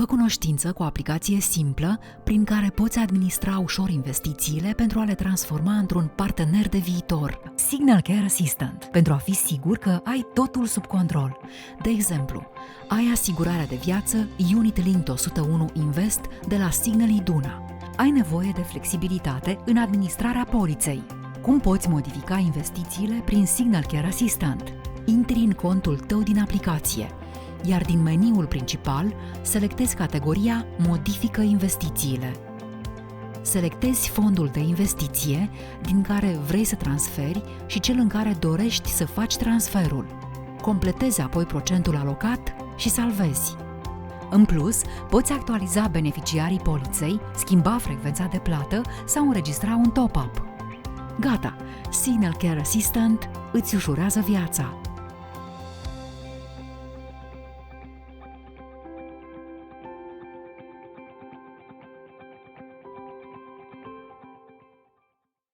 Fă cunoștință cu o aplicație simplă prin care poți administra ușor investițiile pentru a le transforma într-un partener de viitor. Signal Care Assistant, pentru a fi sigur că ai totul sub control. De exemplu, ai asigurarea de viață Unit Linked 101 Invest de la Signal Iduna. Ai nevoie de flexibilitate în administrarea poliței. Cum poți modifica investițiile prin Signal Care Assistant? Intri în contul tău din aplicație, iar din meniul principal selectezi categoria Modifică investițiile. Selectezi fondul de investiție din care vrei să transferi și cel în care dorești să faci transferul. Completezi apoi procentul alocat și salvezi. În plus, poți actualiza beneficiarii poliței, schimba frecvența de plată sau înregistra un top-up. Gata! Signal Care Assistant îți ușurează viața.